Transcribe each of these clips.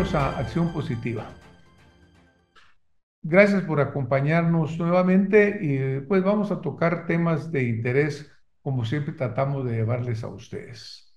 bienvenidos a Acción Positiva. Gracias por acompañarnos nuevamente y pues vamos a tocar temas de interés, como siempre tratamos de llevarles a ustedes.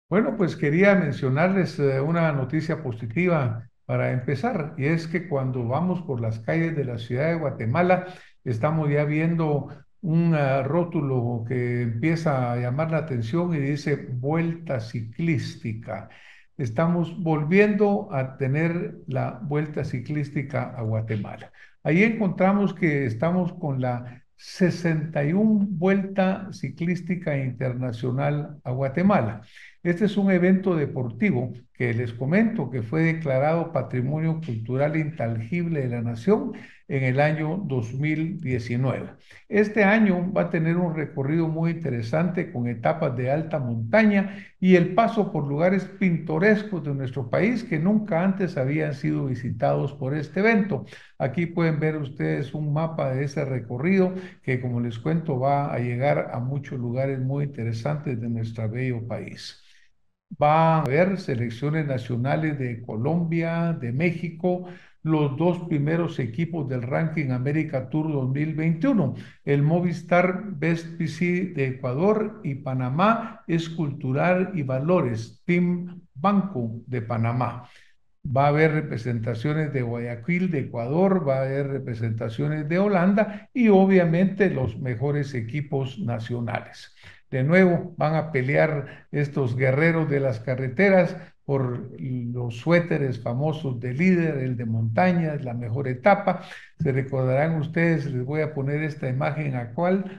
Bueno, pues quería mencionarles una noticia positiva para empezar, y es que cuando vamos por las calles de la ciudad de Guatemala, estamos ya viendo un rótulo que empieza a llamar la atención y dice vuelta ciclística. Estamos volviendo a tener la vuelta ciclística a Guatemala. Ahí encontramos que estamos con la 61 Vuelta Ciclística Internacional a Guatemala. Este es un evento deportivo que les comento que fue declarado Patrimonio Cultural Intangible de la Nación en el año 2019. Este año va a tener un recorrido muy interesante con etapas de alta montaña y el paso por lugares pintorescos de nuestro país que nunca antes habían sido visitados por este evento. Aquí pueden ver ustedes un mapa de ese recorrido que, como les cuento, va a llegar a muchos lugares muy interesantes de nuestro bello país. Va a haber selecciones nacionales de Colombia, de México, los dos primeros equipos del ranking América Tour 2021, el Movistar Best PC de Ecuador y Panamá Escultural y Valores, Team Banco de Panamá. Va a haber representaciones de Guayaquil, de Ecuador, va a haber representaciones de Holanda y obviamente los mejores equipos nacionales. De nuevo, van a pelear estos guerreros de las carreteras por los suéteres famosos de líder, el de montaña, la mejor etapa. Se recordarán ustedes, les voy a poner esta imagen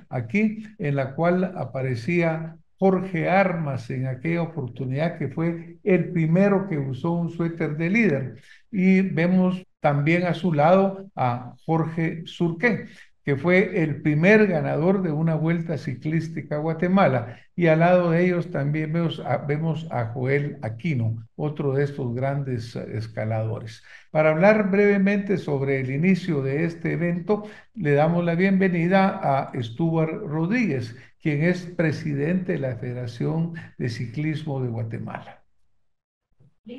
aquí, en la cual aparecía Jorge Armas en aquella oportunidad, que fue el primero que usó un suéter de líder. Y vemos también a su lado a Jorge Surqué, que fue el primer ganador de una vuelta ciclística a Guatemala. Y al lado de ellos también vemos a Joel Aquino, otro de estos grandes escaladores. Para hablar brevemente sobre el inicio de este evento, le damos la bienvenida a Stuart Rodríguez, quien es presidente de la Federación de Ciclismo de Guatemala.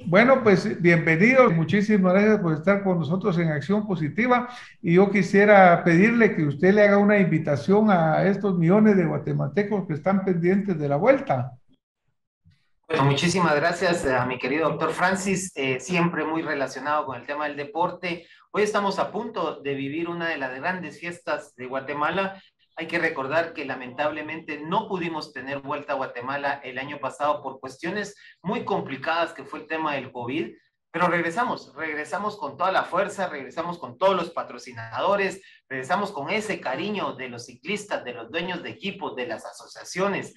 Bueno, pues bienvenidos, muchísimas gracias por estar con nosotros en Acción Positiva, y yo quisiera pedirle que usted le haga una invitación a estos millones de guatemaltecos que están pendientes de la vuelta. Bueno, muchísimas gracias a mi querido doctor Francis, siempre muy relacionado con el tema del deporte. Hoy estamos a punto de vivir una de las grandes fiestas de Guatemala. Hay que recordar que lamentablemente no pudimos tener vuelta a Guatemala el año pasado por cuestiones muy complicadas que fue el tema del COVID, pero regresamos con toda la fuerza, regresamos con todos los patrocinadores, regresamos con ese cariño de los ciclistas, de los dueños de equipos, de las asociaciones.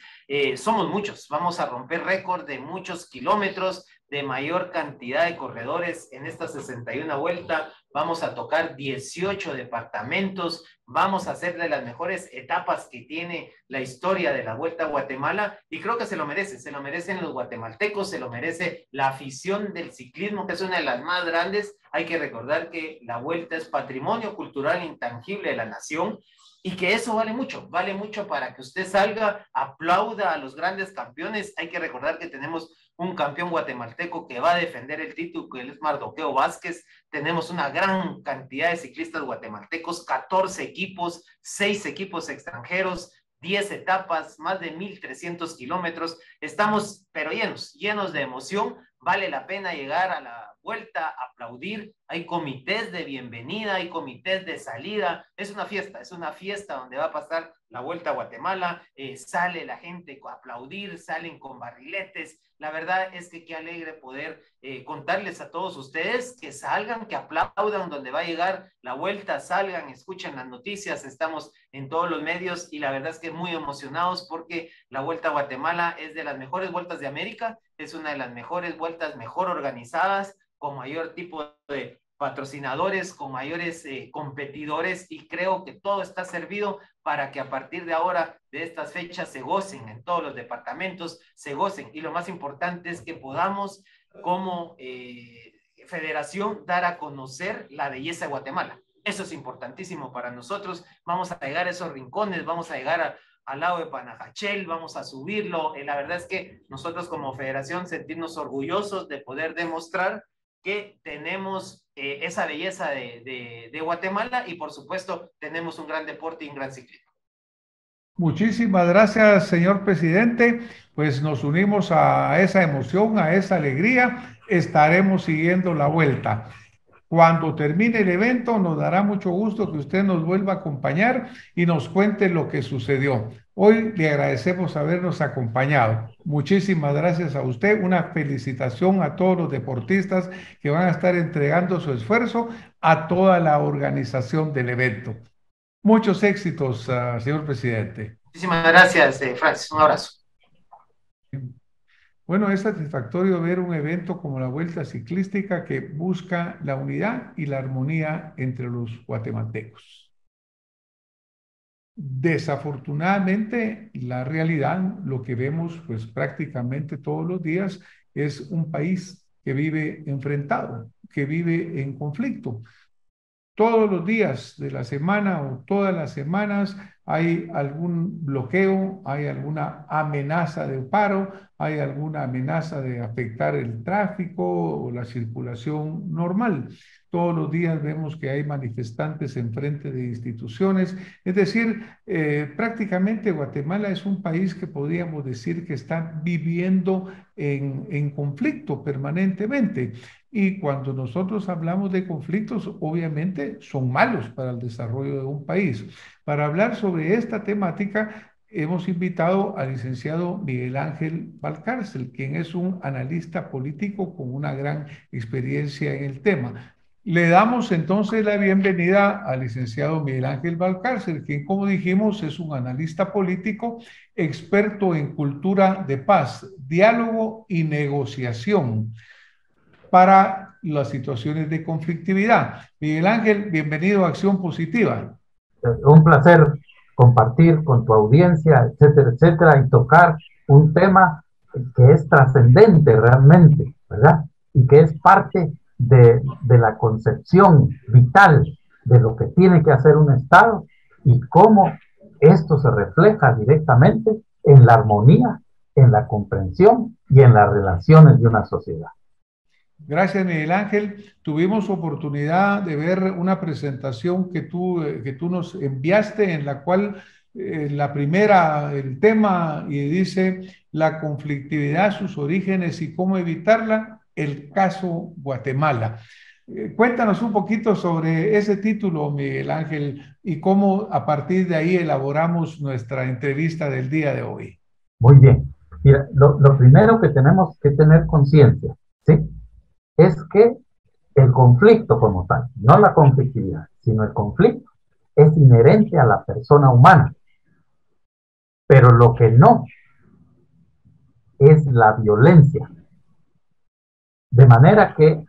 Somos muchos, vamos a romper récord de muchos kilómetros, de mayor cantidad de corredores en esta 61 vuelta, vamos a tocar 18 departamentos, vamos a hacer de las mejores etapas que tiene la historia de la Vuelta a Guatemala, y creo que se lo merecen los guatemaltecos, se lo merece la afición del ciclismo, que es una de las más grandes. Hay que recordar que la Vuelta es patrimonio cultural intangible de la nación, y que eso vale mucho para que usted salga, aplauda a los grandes campeones. Hay que recordar que tenemos un campeón guatemalteco que va a defender el título, que es Mardoqueo Vázquez. Tenemos una gran cantidad de ciclistas guatemaltecos, 14 equipos, 6 equipos extranjeros, 10 etapas, más de 1,300 kilómetros. Estamos, pero llenos de emoción. Vale la pena llegar a la vuelta, aplaudir. Hay comités de bienvenida, hay comités de salida. Es una fiesta donde va a pasar la Vuelta a Guatemala. Sale la gente a aplaudir, salen con barriletes. La verdad es que qué alegre poder contarles a todos ustedes que salgan, que aplaudan donde va a llegar la vuelta, salgan, escuchen las noticias. Estamos en todos los medios y la verdad es que muy emocionados porque la Vuelta a Guatemala es de las mejores vueltas de América, es una de las mejores vueltas, mejor organizadas, con mayor tipo de patrocinadores, con mayores competidores, y creo que todo está servido para que a partir de ahora, de estas fechas, se gocen en todos los departamentos, se gocen, y lo más importante es que podamos como federación dar a conocer la belleza de Guatemala. Eso es importantísimo para nosotros. Vamos a llegar a esos rincones, vamos a llegar al lado de Panajachel, vamos a subirlo. La verdad es que nosotros como federación sentirnos orgullosos de poder demostrar que tenemos esa belleza de Guatemala y por supuesto tenemos un gran deporte y un gran ciclismo. Muchísimas gracias, señor presidente. Pues nos unimos a esa emoción, a esa alegría. Estaremos siguiendo la vuelta. Cuando termine el evento, nos dará mucho gusto que usted nos vuelva a acompañar y nos cuente lo que sucedió. Hoy le agradecemos habernos acompañado. Muchísimas gracias a usted. Una felicitación a todos los deportistas que van a estar entregando su esfuerzo a toda la organización del evento. Muchos éxitos, señor presidente. Muchísimas gracias, Francis. Un abrazo. Bueno, es satisfactorio ver un evento como la Vuelta Ciclística que busca la unidad y la armonía entre los guatemaltecos. Desafortunadamente, la realidad, lo que vemos pues prácticamente todos los días, es un país que vive enfrentado, que vive en conflicto. Todos los días de la semana o todas las semanas hay algún bloqueo, hay alguna amenaza de paro, hay alguna amenaza de afectar el tráfico o la circulación normal. Todos los días vemos que hay manifestantes en frente de instituciones. Es decir, prácticamente Guatemala es un país que podríamos decir que está viviendo en conflicto permanentemente. Y cuando nosotros hablamos de conflictos, obviamente son malos para el desarrollo de un país. Para hablar sobre esta temática, hemos invitado al licenciado Miguel Ángel Valcárcel, quien es un analista político con una gran experiencia en el tema. Le damos entonces la bienvenida al licenciado Miguel Ángel Valcárcel, quien, como dijimos, es un analista político, experto en cultura de paz, diálogo y negociación para las situaciones de conflictividad. Miguel Ángel, bienvenido a Acción Positiva. Un placer compartir con tu audiencia, etcétera, etcétera, y tocar un tema que es trascendente realmente, ¿verdad? Y que es parte de la concepción vital de lo que tiene que hacer un Estado y cómo esto se refleja directamente en la armonía, en la comprensión y en las relaciones de una sociedad. Gracias, Miguel Ángel. Tuvimos oportunidad de ver una presentación que tú nos enviaste en la cual la primera, el tema, y dice la conflictividad, sus orígenes y cómo evitarla, el caso Guatemala. Cuéntanos un poquito sobre ese título, Miguel Ángel, y cómo a partir de ahí elaboramos nuestra entrevista del día de hoy. Muy bien. Mira, lo primero que tenemos que tener conciencia, ¿sí?, es que el conflicto como tal, no la conflictividad, sino el conflicto, es inherente a la persona humana. Pero lo que no es la violencia. De manera que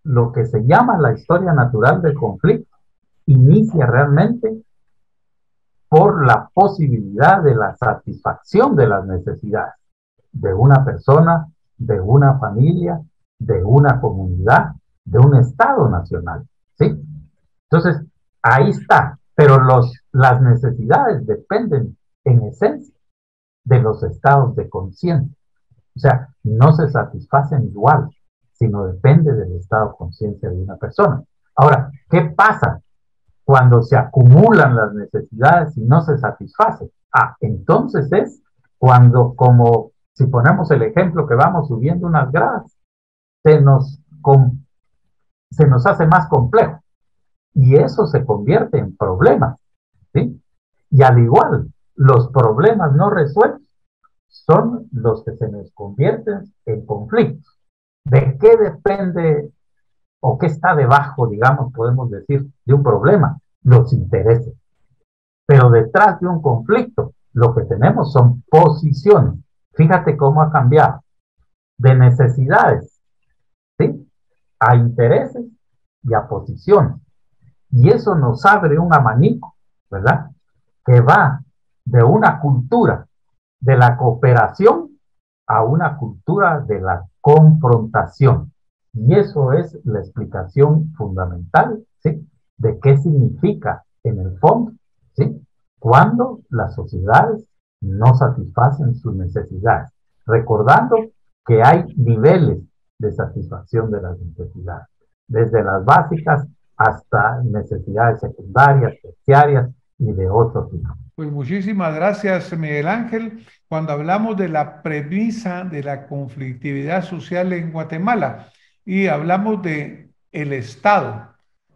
lo que se llama la historia natural del conflicto inicia realmente por la posibilidad de la satisfacción de las necesidades de una persona, de una familia, de una comunidad, de un Estado nacional, ¿sí? Entonces, ahí está, pero las necesidades dependen en esencia de los estados de conciencia. O sea, no se satisfacen igual, sino depende del estado de conciencia de una persona. Ahora, ¿qué pasa cuando se acumulan las necesidades y no se satisfacen? Entonces es cuando, como si ponemos el ejemplo que vamos subiendo unas gradas, se nos hace más complejo y eso se convierte en problemas, ¿sí? Y al igual, los problemas no resueltos son los que se nos convierten en conflictos. ¿De qué depende o qué está debajo, digamos, podemos decir, de un problema? Los intereses. Pero detrás de un conflicto, lo que tenemos son posiciones. Fíjate cómo ha cambiado de necesidades, ¿sí?, a intereses y a posiciones. Y eso nos abre un abanico, ¿verdad?, que va de una cultura de la cooperación a una cultura de la confrontación. Y eso es la explicación fundamental, ¿sí?, de qué significa en el fondo, ¿sí?, cuando las sociedades no satisfacen sus necesidades. Recordando que hay niveles de satisfacción de las necesidades, desde las básicas hasta necesidades secundarias, terciarias y de otro tipo. Pues muchísimas gracias, Miguel Ángel. Cuando hablamos de la premisa de la conflictividad social en Guatemala y hablamos de el Estado,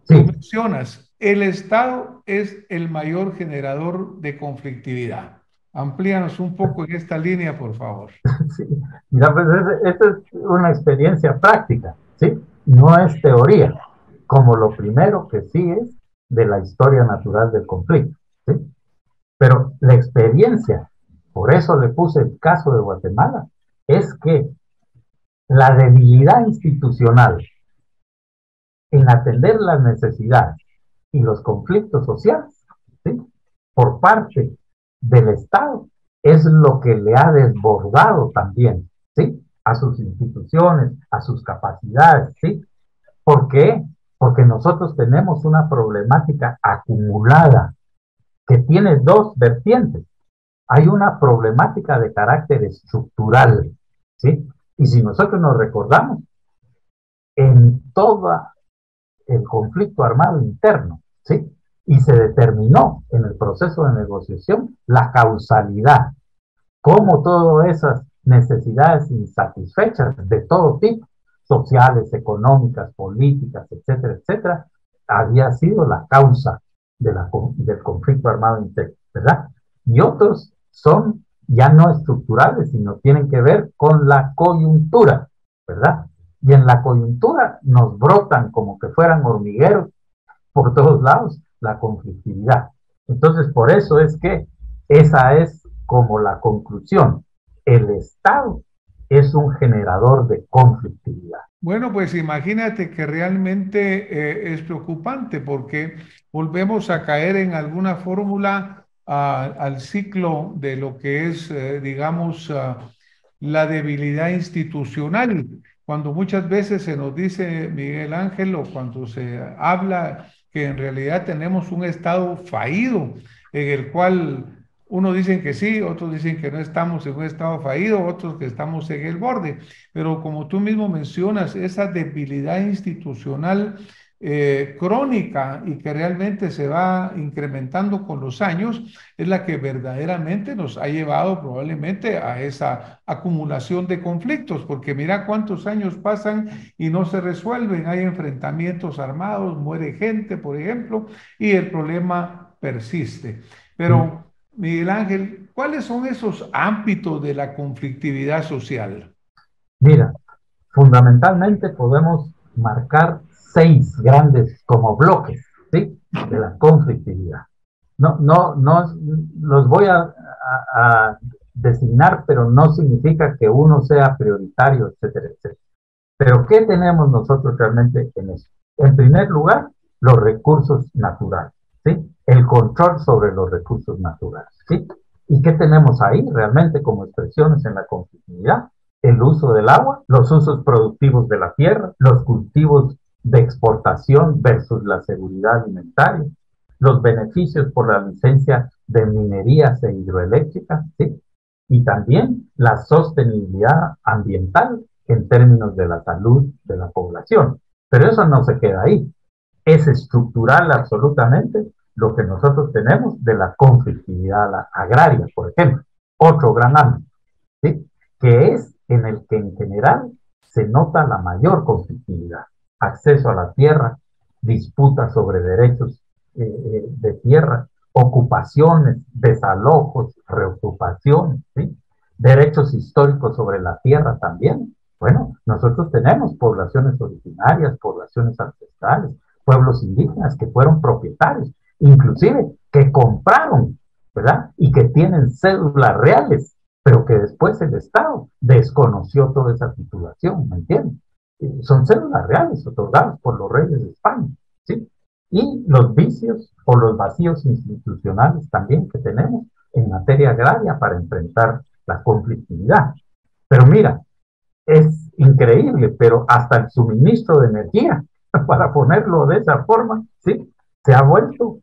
tú Sí, mencionas, el Estado es el mayor generador de conflictividad. Amplíanos un poco en esta línea, por favor. sí. Mira, pues esta es una experiencia práctica, ¿sí? No es teoría, como lo primero que sí es de la historia natural del conflicto, ¿sí? Pero la experiencia, por eso le puse el caso de Guatemala, es que la debilidad institucional en atender las necesidades y los conflictos sociales, ¿sí?, por parte del Estado es lo que le ha desbordado también, ¿sí?, a sus instituciones, a sus capacidades, ¿sí? ¿Por qué? Porque nosotros tenemos una problemática acumulada que tiene dos vertientes. Hay una problemática de carácter estructural, ¿sí? Y si nosotros nos recordamos, en todo el conflicto armado interno, ¿sí? Y se determinó en el proceso de negociación la causalidad, cómo todas esas necesidades insatisfechas de todo tipo, sociales, económicas, políticas, etcétera, etcétera, había sido la causa del conflicto armado interno, ¿verdad? Y otros son ya no estructurales, sino tienen que ver con la coyuntura, ¿verdad? Y en la coyuntura nos brotan como que fueran hormigueros por todos lados la conflictividad. Entonces, por eso es que esa es como la conclusión. El Estado es un generador de conflictividad. Bueno, pues imagínate que realmente es preocupante porque volvemos a caer en alguna fórmula al ciclo de lo que es, digamos, la debilidad institucional. Cuando muchas veces se nos dice, Miguel Ángel, o cuando se habla que en realidad tenemos un Estado fallido, en el cual unos dicen que sí, otros dicen que no estamos en un Estado fallido, otros que estamos en el borde. Pero como tú mismo mencionas, esa debilidad institucional crónica y que realmente se va incrementando con los años es la que verdaderamente nos ha llevado probablemente a esa acumulación de conflictos, porque mira cuántos años pasan y no se resuelven, hay enfrentamientos armados, muere gente, por ejemplo, y el problema persiste. Pero, Miguel Ángel, ¿cuáles son esos ámbitos de la conflictividad social? Mira, fundamentalmente podemos marcar 6 grandes como bloques, ¿sí?, de la conflictividad. No los voy a designar, pero no significa que uno sea prioritario, etcétera, etcétera. Pero ¿qué tenemos nosotros realmente en eso? En primer lugar, los recursos naturales, ¿sí? El control sobre los recursos naturales, ¿sí? ¿Y qué tenemos ahí realmente como expresiones en la conflictividad? El uso del agua, los usos productivos de la tierra, los cultivos de exportación versus la seguridad alimentaria, los beneficios por la licencia de minerías e hidroeléctricas, ¿sí? Y también la sostenibilidad ambiental en términos de la salud de la población. Pero eso no se queda ahí. Es estructural absolutamente lo que nosotros tenemos de la conflictividad agraria, por ejemplo. Otro gran ámbito, ¿sí?, que es en el que en general se nota la mayor conflictividad. Acceso a la tierra, disputas sobre derechos de tierra, ocupaciones, desalojos, reocupaciones, ¿sí?, derechos históricos sobre la tierra también. Bueno, nosotros tenemos poblaciones originarias, poblaciones ancestrales, pueblos indígenas que fueron propietarios, inclusive que compraron, ¿verdad? Y que tienen cédulas reales, pero que después el Estado desconoció toda esa titulación, ¿me entiendes? Son cédulas reales otorgadas por los reyes de España, ¿sí? Y los vicios o los vacíos institucionales también que tenemos en materia agraria para enfrentar la conflictividad. Pero mira, es increíble, pero hasta el suministro de energía, para ponerlo de esa forma, ¿sí?, se ha vuelto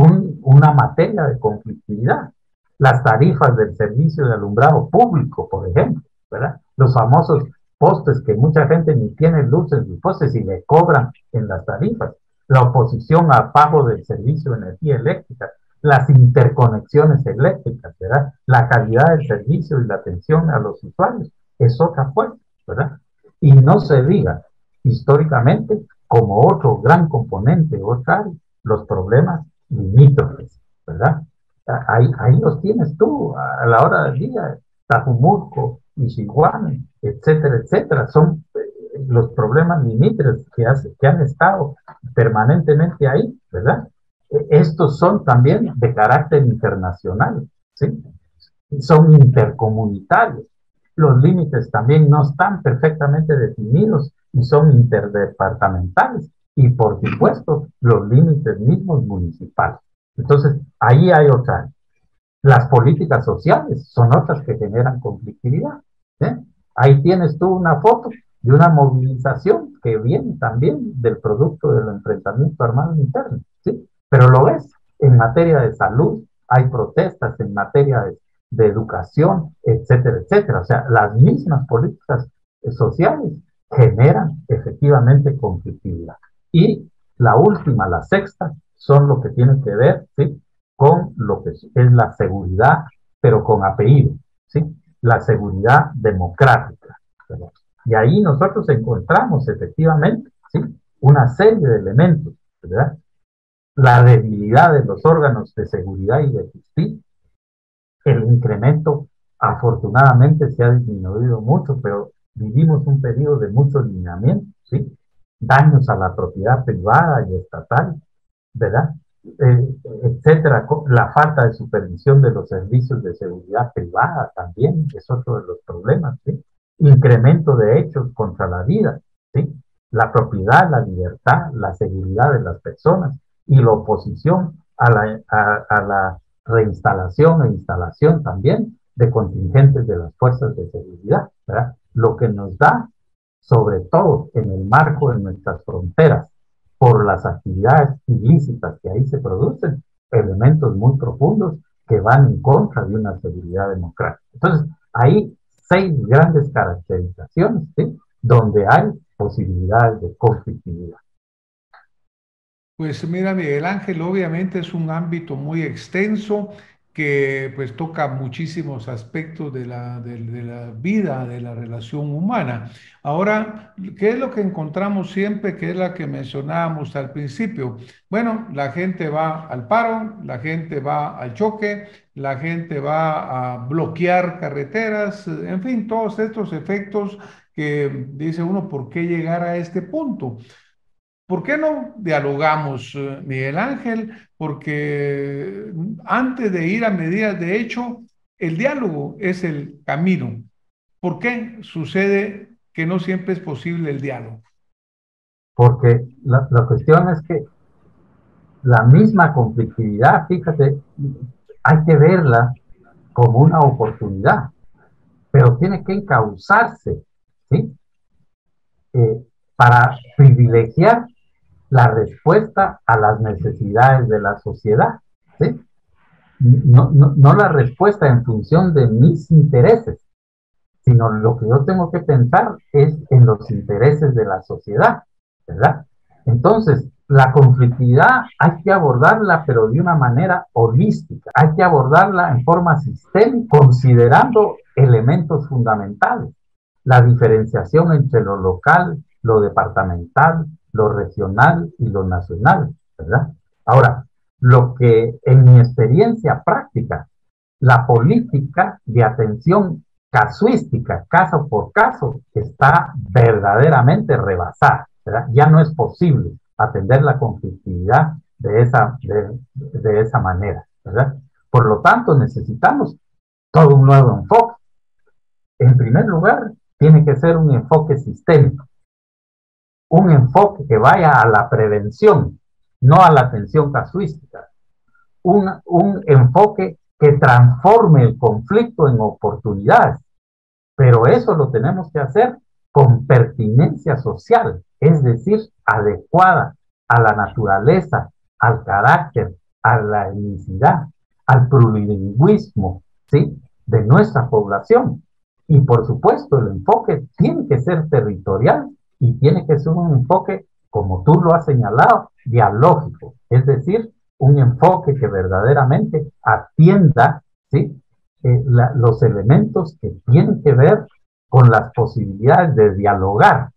una materia de conflictividad. Las tarifas del servicio de alumbrado público, por ejemplo, ¿verdad? Los famosos postes que mucha gente ni tiene luz en sus postes y le cobran en las tarifas, la oposición a pago del servicio de energía eléctrica, las interconexiones eléctricas, ¿verdad? La calidad del servicio y la atención a los usuarios es otra fuerza, ¿verdad? Y no se diga, históricamente, como otro gran componente, otra, los problemas limítrofes, ¿verdad? Ahí los tienes tú a la hora del día, Tajumulco, Ixihuán, etcétera, etcétera. Son los problemas limítrofes que han estado permanentemente ahí, ¿verdad? Estos son también de carácter internacional, ¿sí? Son intercomunitarios. Los límites también no están perfectamente definidos y son interdepartamentales. Y por supuesto, los límites mismos municipales. Entonces, ahí hay otra. Las políticas sociales son otras que generan conflictividad. ¿Eh? Ahí tienes tú una foto de una movilización que viene también del producto del enfrentamiento armado interno, ¿sí? Pero lo ves, en materia de salud, hay protestas en materia de educación, etcétera, etcétera. O sea, las mismas políticas sociales generan efectivamente conflictividad. Y la última, la sexta, son lo que tiene que ver, ¿sí?, con lo que es la seguridad, pero con apellido, ¿sí? La seguridad democrática, ¿verdad? Y ahí nosotros encontramos efectivamente, ¿sí?, una serie de elementos, ¿verdad? La debilidad de los órganos de seguridad y de justicia, el incremento afortunadamente se ha disminuido mucho, pero vivimos un periodo de mucho lineamiento, ¿sí? Daños a la propiedad privada y estatal, ¿verdad? Etcétera. La falta de supervisión de los servicios de seguridad privada también es otro de los problemas, ¿sí? Incremento de hechos contra la vida, ¿sí? La propiedad, la libertad, la seguridad de las personas y la oposición a la reinstalación e instalación también de contingentes de las fuerzas de seguridad, ¿verdad? Lo que nos da, sobre todo en el marco de nuestras fronteras, por las actividades ilícitas que ahí se producen, elementos muy profundos que van en contra de una seguridad democrática. Entonces, hay 6 grandes caracterizaciones, ¿sí?, donde hay posibilidades de conflictividad. Pues mira, Miguel Ángel, obviamente es un ámbito muy extenso que pues toca muchísimos aspectos de la vida, de la relación humana. Ahora, ¿qué es lo que encontramos siempre? ¿Qué es la que mencionábamos al principio? Bueno, la gente va al paro, la gente va al choque, la gente va a bloquear carreteras, en fin, todos estos efectos que dice uno, ¿por qué llegar a este punto? ¿Por qué no dialogamos, Miguel Ángel? Porque antes de ir a medidas de hecho, el diálogo es el camino. ¿Por qué sucede que no siempre es posible el diálogo? Porque la cuestión es que la misma conflictividad, fíjate, hay que verla como una oportunidad, pero tiene que encauzarse, ¿sí?, para privilegiar la respuesta a las necesidades de la sociedad, ¿sí? No la respuesta en función de mis intereses, sino lo que yo tengo que pensar es en los intereses de la sociedad, ¿verdad? Entonces, la conflictividad hay que abordarla, pero de una manera holística, hay que abordarla en forma sistémica, considerando elementos fundamentales, la diferenciación entre lo local, lo departamental, lo regional y lo nacional, ¿verdad? Ahora, lo que en mi experiencia práctica, la política de atención casuística, caso por caso, está verdaderamente rebasada, ¿verdad? Ya no es posible atender la conflictividad de esa manera, ¿verdad? Por lo tanto, necesitamos todo un nuevo enfoque. En primer lugar, tiene que ser un enfoque sistémico, un enfoque que vaya a la prevención, no a la atención casuística, un enfoque que transforme el conflicto en oportunidades, pero eso lo tenemos que hacer con pertinencia social, es decir, adecuada a la naturaleza, al carácter, a la etnicidad, al plurilingüismo, ¿sí?, de nuestra población. Y por supuesto, el enfoque tiene que ser territorial y tiene que ser un enfoque, como tú lo has señalado, dialógico, es decir, un enfoque que verdaderamente atienda, ¿sí? Los elementos que tienen que ver con las posibilidades de dialogar.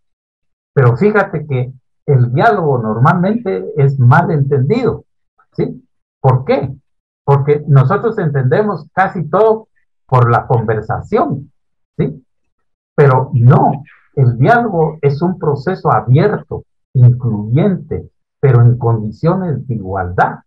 Pero fíjate que el diálogo normalmente es mal entendido, ¿sí? ¿Por qué? Porque nosotros entendemos casi todo por la conversación, ¿sí? Pero no, el diálogo es un proceso abierto, incluyente, pero en condiciones de igualdad.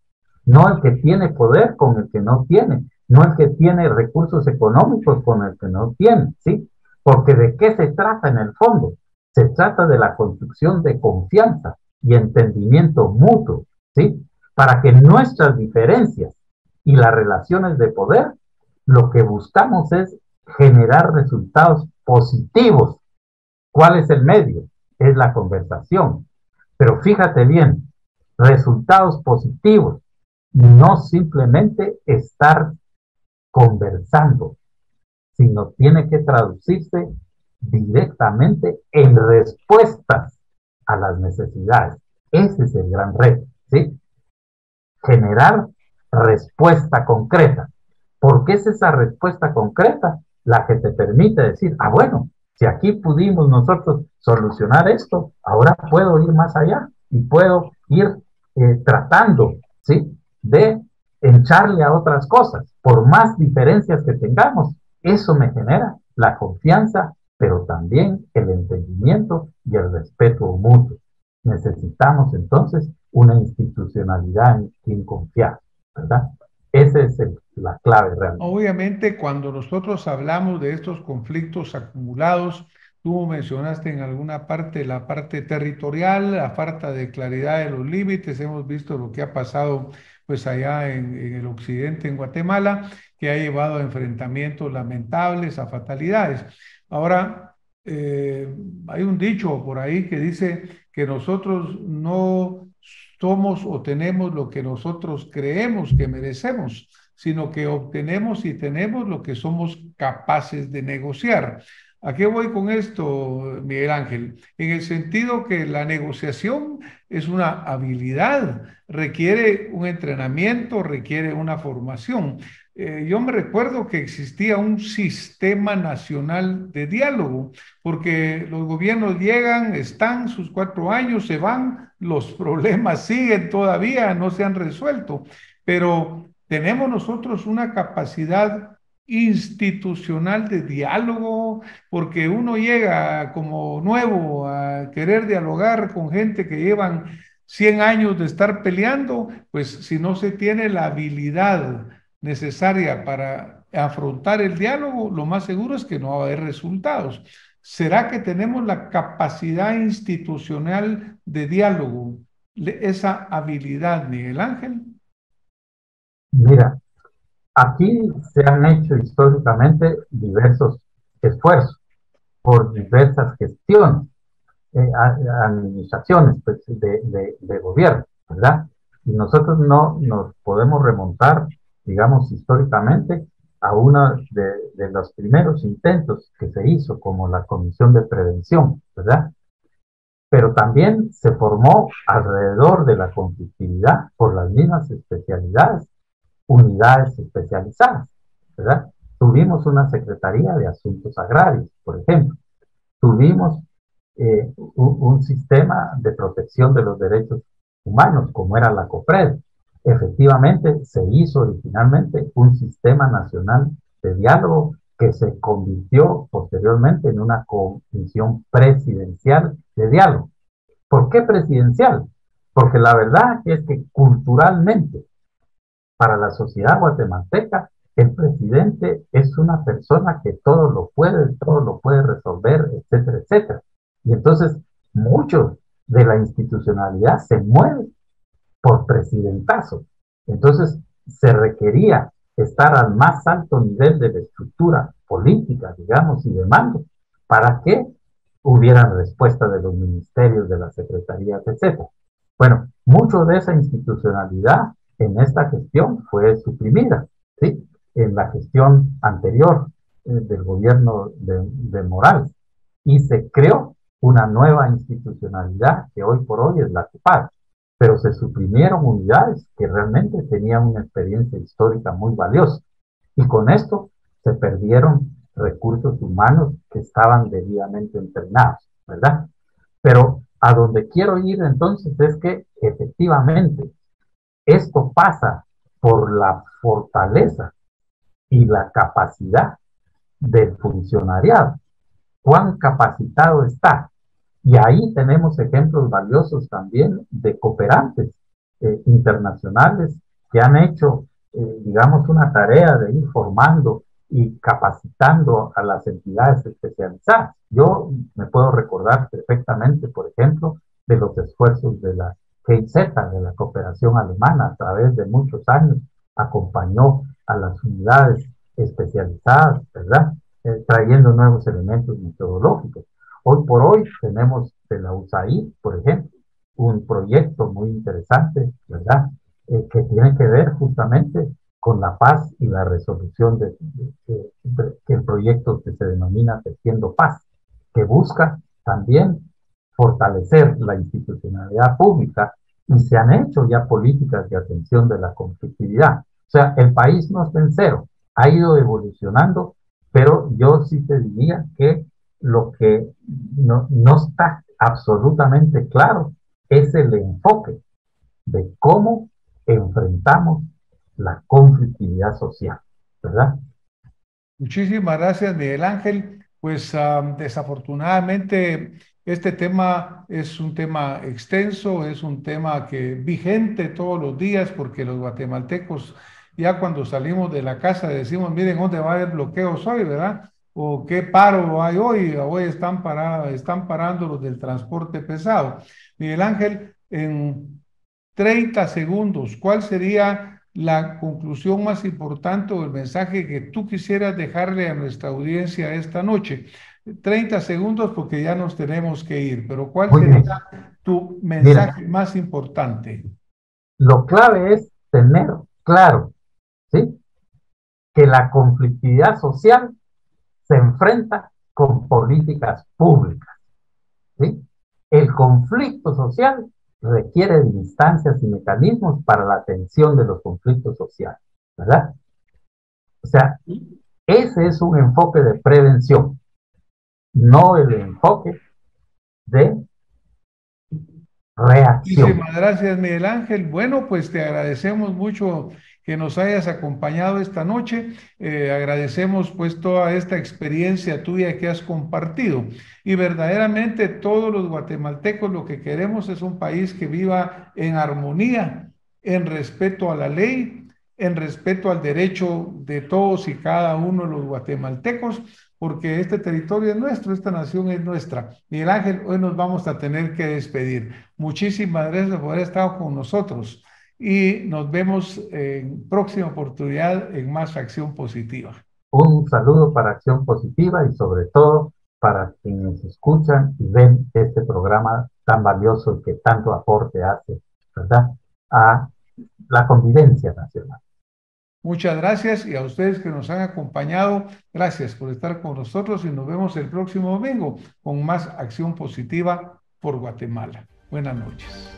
No el que tiene poder con el que no tiene, no el que tiene recursos económicos con el que no tiene, ¿sí? Porque ¿de qué se trata en el fondo? Se trata de la construcción de confianza y entendimiento mutuo, ¿sí? Para que nuestras diferencias y las relaciones de poder, lo que buscamos es generar resultados positivos. ¿Cuál es el medio? Es la conversación. Pero fíjate bien, resultados positivos, no simplemente estar conversando, sino tiene que traducirse directamente en respuestas a las necesidades. Ese es el gran reto, ¿sí? Generar respuesta concreta. ¿Por qué es esa respuesta concreta la que te permite decir, ah, bueno, si aquí pudimos nosotros solucionar esto, ahora puedo ir más allá y puedo ir tratando, ¿sí? De echarle a otras cosas, por más diferencias que tengamos, eso me genera la confianza, pero también el entendimiento y el respeto mutuo. Necesitamos entonces una institucionalidad en quien confiar, ¿verdad? Esa es la clave realmente. Obviamente, cuando nosotros hablamos de estos conflictos acumulados, tú mencionaste en alguna parte la parte territorial, la falta de claridad de los límites. Hemos visto lo que ha pasado pues allá en el occidente, en Guatemala, que ha llevado a enfrentamientos lamentables, a fatalidades. Ahora, hay un dicho por ahí que dice que nosotros no somos o tenemos lo que nosotros creemos que merecemos, sino que obtenemos y tenemos lo que somos capaces de negociar. ¿A qué voy con esto, Miguel Ángel? En el sentido que la negociación es una habilidad, requiere un entrenamiento, requiere una formación. Yo me recuerdo que existía un sistema nacional de diálogo, porque los gobiernos llegan, están sus 4 años, se van, los problemas siguen todavía, no se han resuelto, pero tenemos nosotros una capacidad institucional de diálogo, porque uno llega como nuevo a querer dialogar con gente que llevan 100 años de estar peleando, pues si no se tiene la habilidad necesaria para afrontar el diálogo, lo más seguro es que no va a haber resultados. ¿Será que tenemos la capacidad institucional de diálogo, esa habilidad, Miguel Ángel? Mira, aquí se han hecho históricamente diversos esfuerzos por diversas gestiones, administraciones pues, de gobierno, ¿verdad? Y nosotros no nos podemos remontar, digamos, históricamente a uno de los primeros intentos que se hizo como la Comisión de Prevención, ¿verdad? Pero también se formó alrededor de la conflictividad por las mismas especialidades, unidades especializadas, ¿verdad? Tuvimos una Secretaría de Asuntos Agrarios, por ejemplo. Tuvimos un sistema de protección de los derechos humanos, como era la COPRED. Efectivamente, se hizo originalmente un sistema nacional de diálogo que se convirtió posteriormente en una comisión presidencial de diálogo. ¿Por qué presidencial? Porque la verdad es que culturalmente, para la sociedad guatemalteca, el presidente es una persona que todo lo puede resolver, etcétera, etcétera. Y entonces, mucho de la institucionalidad se mueve por presidentazo. Entonces, se requería estar al más alto nivel de la estructura política, digamos, y de mando, para que hubieran respuesta de los ministerios, de las secretarías, etcétera. Bueno, mucho de esa institucionalidad en esta gestión fue suprimida, ¿sí? En la gestión anterior del gobierno de Morales y se creó una nueva institucionalidad que hoy por hoy es la CEPAL, pero se suprimieron unidades que realmente tenían una experiencia histórica muy valiosa y con esto se perdieron recursos humanos que estaban debidamente entrenados, ¿verdad? Pero a donde quiero ir entonces es que efectivamente esto pasa por la fortaleza y la capacidad del funcionariado. ¿Cuán capacitado está? Y ahí tenemos ejemplos valiosos también de cooperantes internacionales que han hecho, digamos, una tarea de ir formando y capacitando a las entidades especializadas. Yo me puedo recordar perfectamente, por ejemplo, de los esfuerzos de la GIZ, de la cooperación alemana, a través de muchos años, acompañó a las unidades especializadas, ¿verdad? Trayendo nuevos elementos metodológicos. Hoy por hoy tenemos de la USAID, por ejemplo, un proyecto muy interesante, ¿verdad? Que tiene que ver justamente con la paz y la resolución que el proyecto que se denomina Tejiendo Paz, que busca también fortalecer la institucionalidad pública y se han hecho ya políticas de atención de la conflictividad. O sea, el país no está en cero, ha ido evolucionando, pero yo sí te diría que lo que no está absolutamente claro es el enfoque de cómo enfrentamos la conflictividad social, ¿verdad? Muchísimas gracias, Miguel Ángel. Pues desafortunadamente este tema es un tema extenso, es un tema que vigente todos los días porque los guatemaltecos ya cuando salimos de la casa decimos, miren dónde va a haber bloqueos hoy, ¿verdad? O qué paro hay hoy, hoy están parando los del transporte pesado. Miguel Ángel, en 30 segundos, ¿cuál sería la conclusión más importante o el mensaje que tú quisieras dejarle a nuestra audiencia esta noche? 30 segundos porque ya nos tenemos que ir, pero ¿cuál Muy bien. sería tu Mira, mensaje más importante? lo clave es tener claro, ¿sí? Que la conflictividad social se enfrenta con políticas públicas, ¿sí? El conflicto social requiere de instancias y mecanismos para la atención de los conflictos sociales, ¿verdad? O sea, ese es un enfoque de prevención, no el enfoque de reacción. Muchísimas gracias, Miguel Ángel. Bueno, pues te agradecemos mucho que nos hayas acompañado esta noche. Agradecemos pues toda esta experiencia tuya que has compartido. Y verdaderamente todos los guatemaltecos lo que queremos es un país que viva en armonía, en respeto a la ley, en respeto al derecho de todos y cada uno de los guatemaltecos, porque este territorio es nuestro, esta nación es nuestra. Miguel Ángel, hoy nos vamos a tener que despedir. Muchísimas gracias por haber estado con nosotros y nos vemos en próxima oportunidad en más Acción Positiva. Un saludo para Acción Positiva y sobre todo para quienes escuchan y ven este programa tan valioso y que tanto aporte hace, ¿verdad?, a la convivencia nacional. Muchas gracias y a ustedes que nos han acompañado, gracias por estar con nosotros y nos vemos el próximo domingo con más Acción Positiva por Guatemala. Buenas noches.